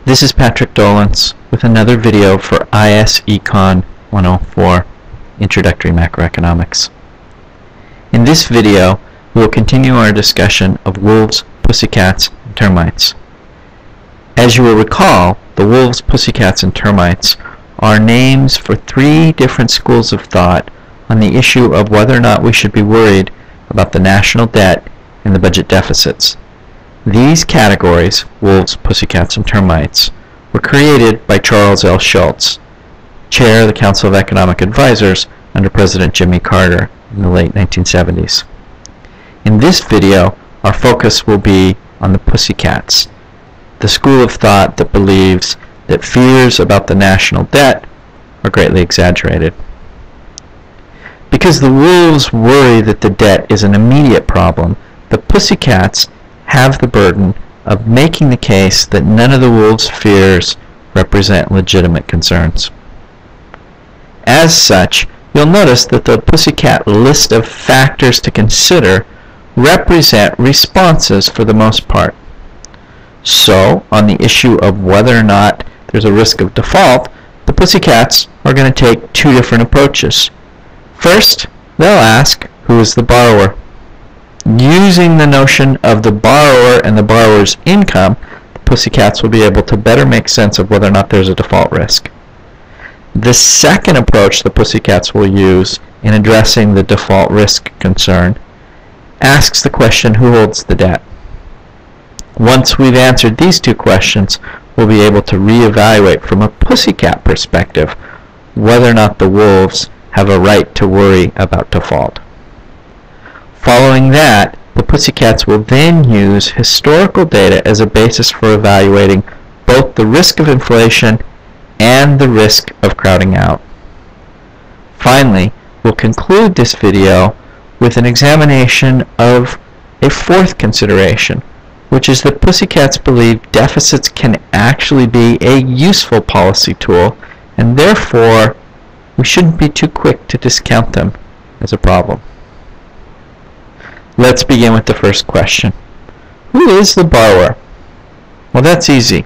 This is Patrick Dolans with another video for ISECON 104, Introductory Macroeconomics. In this video, we will continue our discussion of wolves, pussycats, and termites. As you will recall, the wolves, pussycats, and termites are names for three different schools of thought on the issue of whether or not we should be worried about the national debt and the budget deficits. These categories, wolves, pussycats, and termites, were created by Charles L. Schultz, chair of the Council of Economic Advisors under President Jimmy Carter in the late 1970s. In this video, our focus will be on the pussycats, the school of thought that believes that fears about the national debt are greatly exaggerated. Because the wolves worry that the debt is an immediate problem, the pussycats have the burden of making the case that none of the wolves' fears represent legitimate concerns. As such, you'll notice that the pussycat list of factors to consider represent responses for the most part. So, on the issue of whether or not there's a risk of default, the pussycats are going to take two different approaches. First, they'll ask, who is the borrower? Using the notion of the borrower and the borrower's income, the pussycats will be able to better make sense of whether or not there's a default risk. The second approach the pussycats will use in addressing the default risk concern asks the question, who holds the debt? Once we've answered these two questions, we'll be able to reevaluate from a pussycat perspective whether or not the wolves have a right to worry about default. Following that, the pussycats will then use historical data as a basis for evaluating both the risk of inflation and the risk of crowding out. Finally, we'll conclude this video with an examination of a fourth consideration, which is that pussycats believe deficits can actually be a useful policy tool, and therefore we shouldn't be too quick to discount them as a problem. Let's begin with the first question. Who is the borrower? Well, that's easy.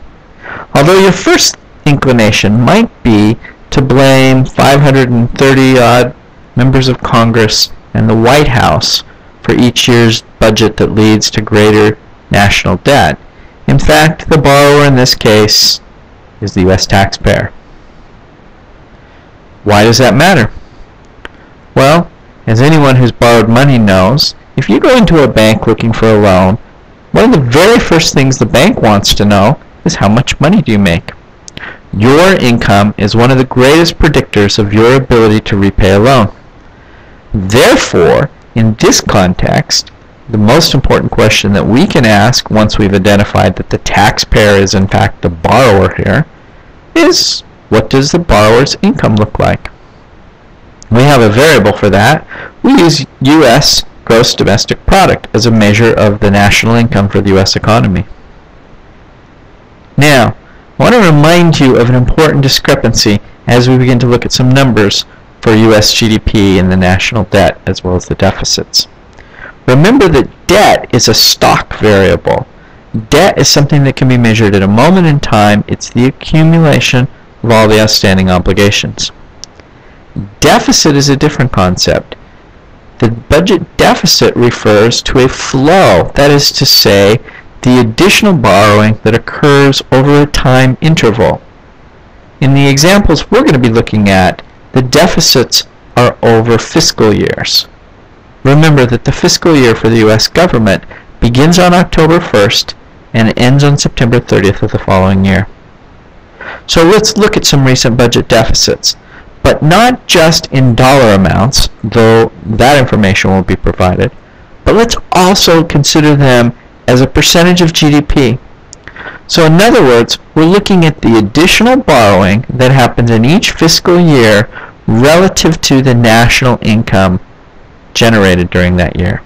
Although your first inclination might be to blame 530-odd members of Congress and the White House for each year's budget that leads to greater national debt, in fact, the borrower in this case is the U.S. taxpayer. Why does that matter? Well, as anyone who's borrowed money knows, if you go into a bank looking for a loan, one of the very first things the bank wants to know is how much money do you make. Your income is one of the greatest predictors of your ability to repay a loan. Therefore, in this context, the most important question that we can ask once we've identified that the taxpayer is in fact the borrower here is, what does the borrower's income look like? We have a variable for that. We use U.S. gross domestic product as a measure of the national income for the U.S. economy. Now, I want to remind you of an important discrepancy as we begin to look at some numbers for U.S. GDP and the national debt as well as the deficits. Remember that debt is a stock variable. Debt is something that can be measured at a moment in time. It's the accumulation of all the outstanding obligations. Deficit is a different concept. The budget deficit refers to a flow, that is to say, the additional borrowing that occurs over a time interval. In the examples we're going to be looking at, the deficits are over fiscal years. Remember that the fiscal year for the U.S. government begins on October 1st and ends on September 30th of the following year. So let's look at some recent budget deficits, but not just in dollar amounts, though that information will be provided, but let's also consider them as a percentage of GDP. So in other words, we're looking at the additional borrowing that happens in each fiscal year relative to the national income generated during that year.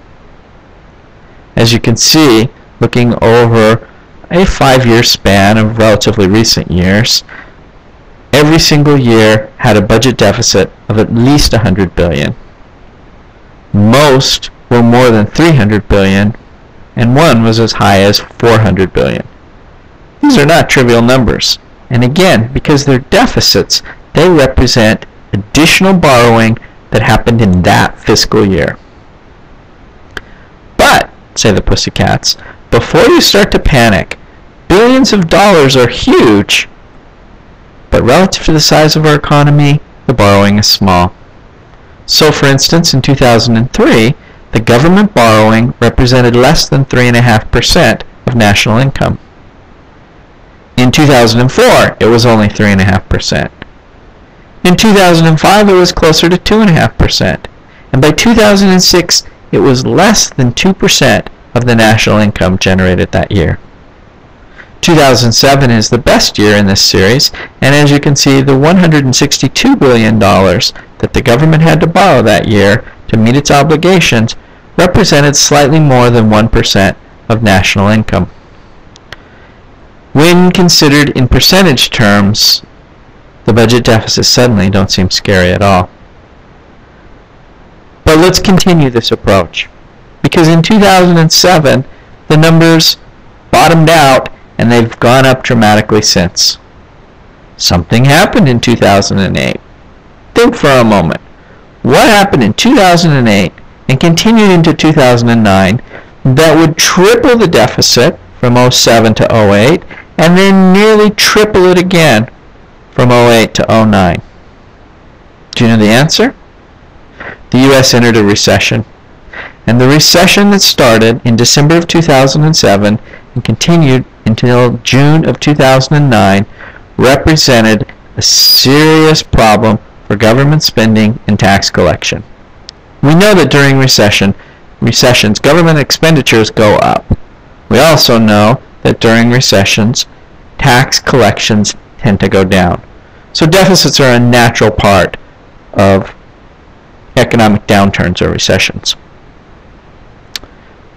As you can see, looking over a 5-year span of relatively recent years, every single year had a budget deficit of at least 100 billion. Most were more than 300 billion, and one was as high as 400 billion. These are not trivial numbers. And again, because they're deficits, they represent additional borrowing that happened in that fiscal year. But, say the Pussycats, before you start to panic, billions of dollars are huge, but relative to the size of our economy, the borrowing is small. So, for instance, in 2003, the government borrowing represented less than 3.5% of national income. In 2004, it was only 3.5%. In 2005, it was closer to 2.5%. And by 2006, it was less than 2% of the national income generated that year. 2007 is the best year in this series, and as you can see, the $162 billion that the government had to borrow that year to meet its obligations represented slightly more than 1% of national income. When considered in percentage terms, the budget deficits suddenly don't seem scary at all. But let's continue this approach, because in 2007, the numbers bottomed out and they've gone up dramatically since. Something happened in 2008. Think for a moment. What happened in 2008 and continued into 2009 that would triple the deficit from 07 to 08 and then nearly triple it again from 08 to 09? Do you know the answer? The U.S. entered a recession. And the recession that started in December of 2007 and continued until June of 2009 represented a serious problem for government spending and tax collection. We know that during recessions, government expenditures go up. We also know that during recessions, tax collections tend to go down. So deficits are a natural part of economic downturns or recessions.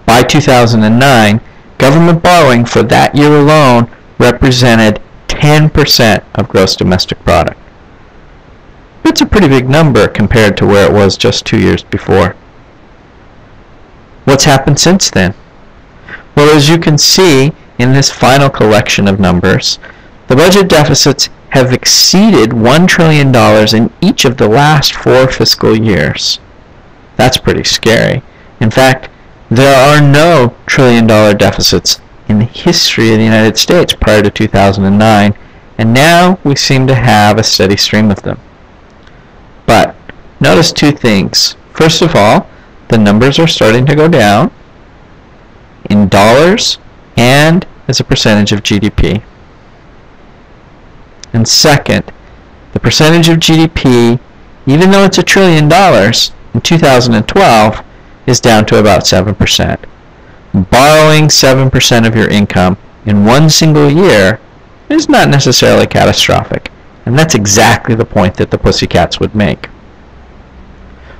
By 2009, government borrowing for that year alone represented 10% of gross domestic product. It's a pretty big number compared to where it was just 2 years before. What's happened since then? Well, as you can see in this final collection of numbers, the budget deficits have exceeded $1 trillion in each of the last 4 fiscal years. That's pretty scary. In fact, there are no trillion-dollar deficits in the history of the United States prior to 2009, and now we seem to have a steady stream of them. But notice 2 things. First of all, the numbers are starting to go down in dollars and as a percentage of GDP. And second, the percentage of GDP, even though it's $1 trillion in 2012, is down to about 7%. Borrowing 7% of your income in one single year is not necessarily catastrophic, and that's exactly the point that the Pussycats would make.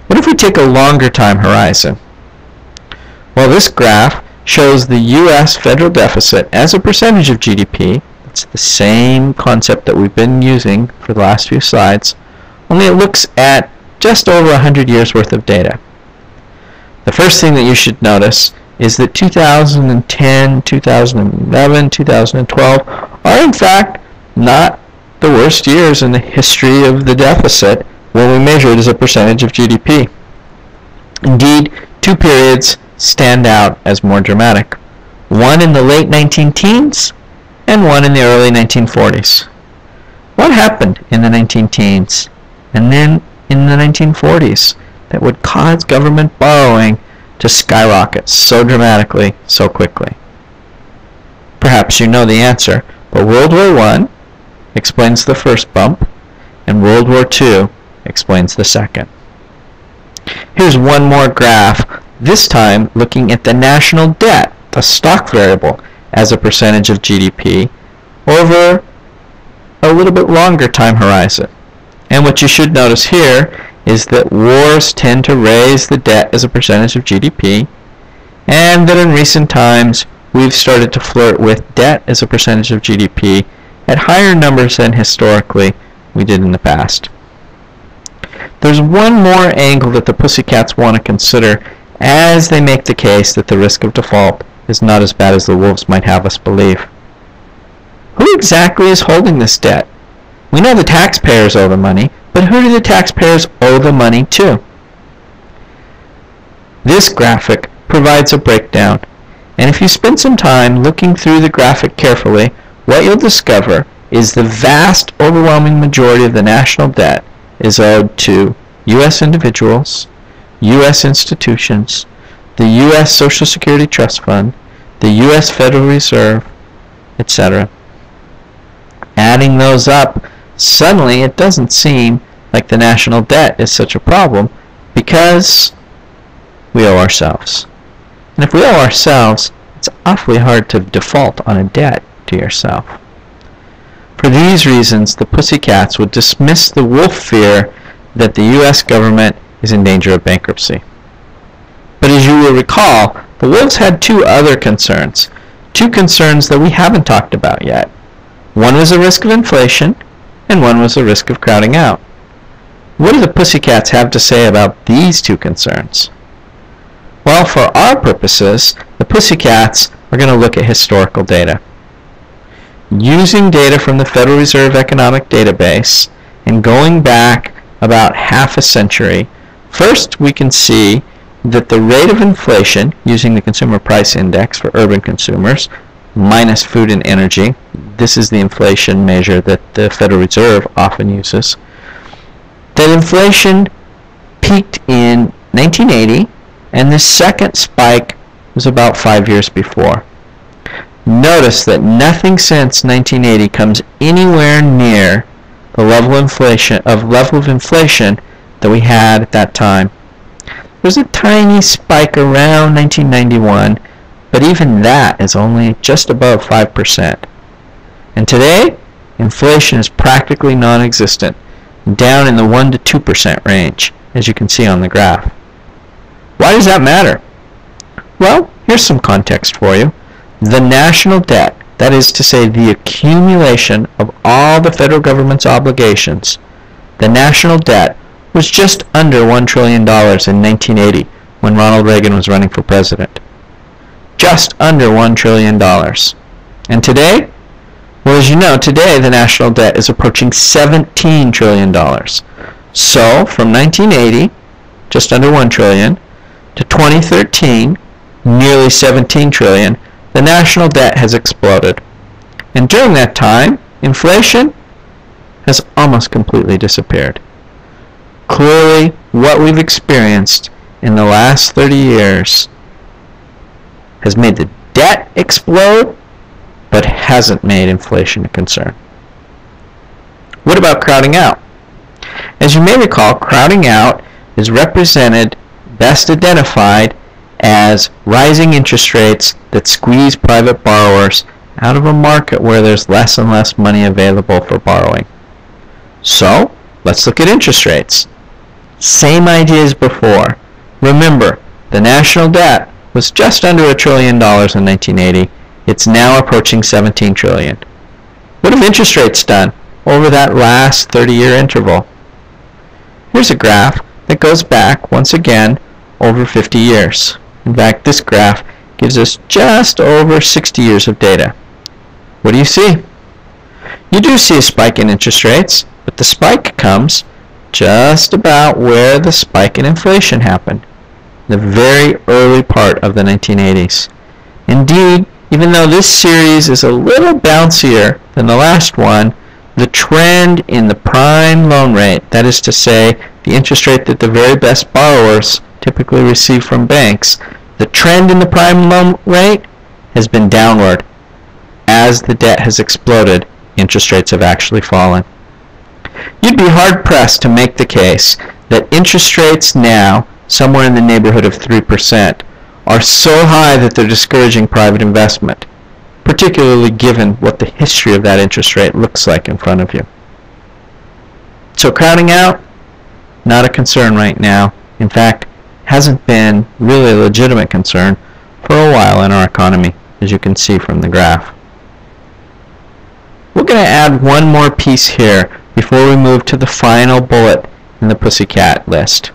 What if we take a longer time horizon? Well, this graph shows the U.S. federal deficit as a percentage of GDP. It's the same concept that we've been using for the last few slides, only it looks at just over 100 years worth of data. The first thing that you should notice is that 2010, 2011, 2012 are in fact not the worst years in the history of the deficit when we measure it as a percentage of GDP. Indeed, 2 periods stand out as more dramatic. One in the late 19-teens and one in the early 1940s. What happened in the 19-teens and then in the 1940s that would cause government borrowing to skyrocket so dramatically, so quickly? Perhaps you know the answer, but World War I explains the first bump, and World War II explains the second. Here's one more graph, this time looking at the national debt, the stock variable, as a percentage of GDP over a little bit longer time horizon. And what you should notice here is that wars tend to raise the debt as a percentage of GDP, and that in recent times we've started to flirt with debt as a percentage of GDP at higher numbers than historically we did in the past. There's one more angle that the Pussycats want to consider as they make the case that the risk of default is not as bad as the wolves might have us believe. Who exactly is holding this debt? We know the taxpayers owe the money, but who do the taxpayers owe the money to? This graphic provides a breakdown, and if you spend some time looking through the graphic carefully, what you'll discover is the vast overwhelming majority of the national debt is owed to U.S. individuals, U.S. institutions, the U.S. Social Security Trust Fund, the U.S. Federal Reserve, etc. Adding those up, suddenly it doesn't seem like the national debt is such a problem because we owe ourselves. And if we owe ourselves, it's awfully hard to default on a debt to yourself. For these reasons, the Pussycats would dismiss the wolf fear that the U.S. government is in danger of bankruptcy. But as you will recall, the wolves had two other concerns, two concerns that we haven't talked about yet. One was the risk of inflation, and one was the risk of crowding out. What do the Pussycats have to say about these two concerns? Well, for our purposes, the Pussycats are going to look at historical data. Using data from the Federal Reserve Economic Database and going back about half a century, first we can see that the rate of inflation, using the Consumer Price Index for urban consumers, minus food and energy, this is the inflation measure that the Federal Reserve often uses, that inflation peaked in 1980, and the second spike was about 5 years before. Notice that nothing since 1980 comes anywhere near the level of inflation that we had at that time. There's a tiny spike around 1991, but even that is only just above 5%. And today, inflation is practically non-existent, down in the 1 to 2% range, as you can see on the graph. Why does that matter? Well, here's some context for you. The national debt, that is to say the accumulation of all the federal government's obligations, the national debt was just under $1 trillion in 1980 when Ronald Reagan was running for president. Just under $1 trillion. And today? Well, as you know, today the national debt is approaching $17 trillion. So, from 1980, just under $1 trillion, to 2013, nearly $17 trillion, the national debt has exploded. And during that time, inflation has almost completely disappeared. Clearly, what we've experienced in the last 30 years has made the debt explode, but hasn't made inflation a concern. What about crowding out? As you may recall, crowding out is best identified as rising interest rates that squeeze private borrowers out of a market where there's less and less money available for borrowing. So, let's look at interest rates. Same idea as before. Remember, the national debt was just under $1 trillion in 1980. It's now approaching $17 trillion. What have interest rates done over that last 30-year interval? Here's a graph that goes back, once again, over 50 years. In fact, this graph gives us just over 60 years of data. What do you see? You do see a spike in interest rates, but the spike comes just about where the spike in inflation happened, the very early part of the 1980s. Indeed, even though this series is a little bouncier than the last one, the trend in the prime loan rate, that is to say, the interest rate that the very best borrowers typically receive from banks, the trend in the prime loan rate has been downward. As the debt has exploded, interest rates have actually fallen. You'd be hard-pressed to make the case that interest rates now, somewhere in the neighborhood of 3%, are so high that they're discouraging private investment, particularly given what the history of that interest rate looks like in front of you. So crowding out, not a concern right now. In fact, hasn't been really a legitimate concern for a while in our economy, as you can see from the graph. We're going to add one more piece here before we move to the final bullet in the Pussycat list.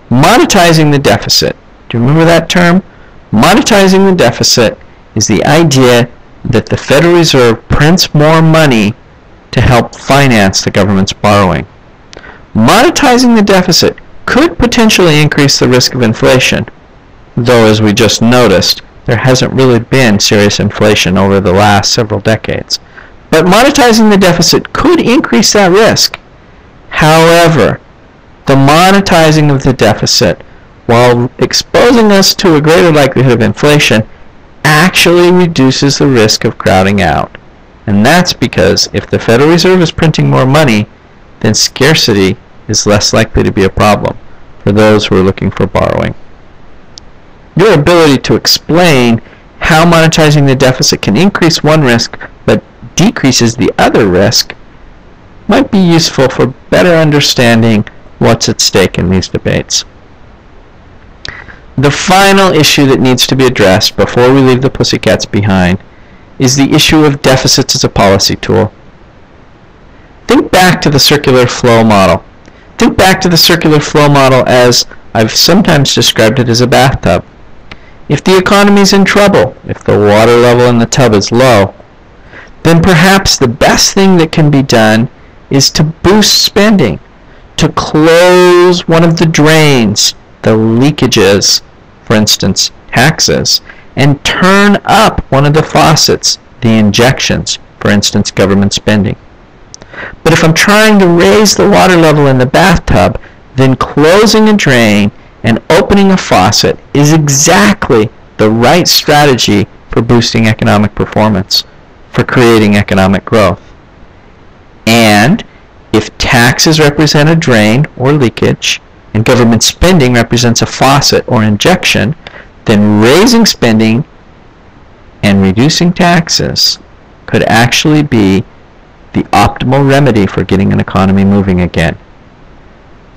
Monetizing the deficit. Do you remember that term? Monetizing the deficit is the idea that the Federal Reserve prints more money to help finance the government's borrowing. Monetizing the deficit could potentially increase the risk of inflation, though as we just noticed, there hasn't really been serious inflation over the last several decades. But monetizing the deficit could increase that risk. However, the monetizing of the deficit, while exposing us to a greater likelihood of inflation, actually reduces the risk of crowding out. And that's because if the Federal Reserve is printing more money, then scarcity is less likely to be a problem for those who are looking for borrowing. Your ability to explain how monetizing the deficit can increase one risk but decreases the other risk might be useful for better understanding what's at stake in these debates. The final issue that needs to be addressed before we leave the Pussycats behind is the issue of deficits as a policy tool. Think back to the circular flow model. Think back to the circular flow model as I've sometimes described it as a bathtub. If the economy is in trouble, if the water level in the tub is low, then perhaps the best thing that can be done is to boost spending, to close one of the drains, the leakages, for instance, taxes, and turn up one of the faucets, the injections, for instance, government spending. But if I'm trying to raise the water level in the bathtub, then closing a drain and opening a faucet is exactly the right strategy for boosting economic performance, for creating economic growth. And if taxes represent a drain or leakage, and government spending represents a faucet or injection, then raising spending and reducing taxes could actually be the optimal remedy for getting an economy moving again.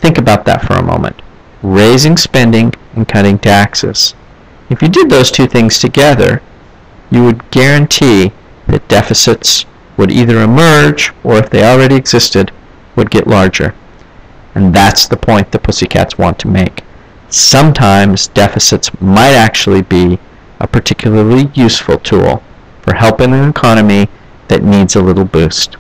Think about that for a moment. Raising spending and cutting taxes. If you did those two things together, you would guarantee that deficits would either emerge, or if they already existed, would get larger. And that's the point the Pussycats want to make. Sometimes deficits might actually be a particularly useful tool for helping an economy that needs a little boost.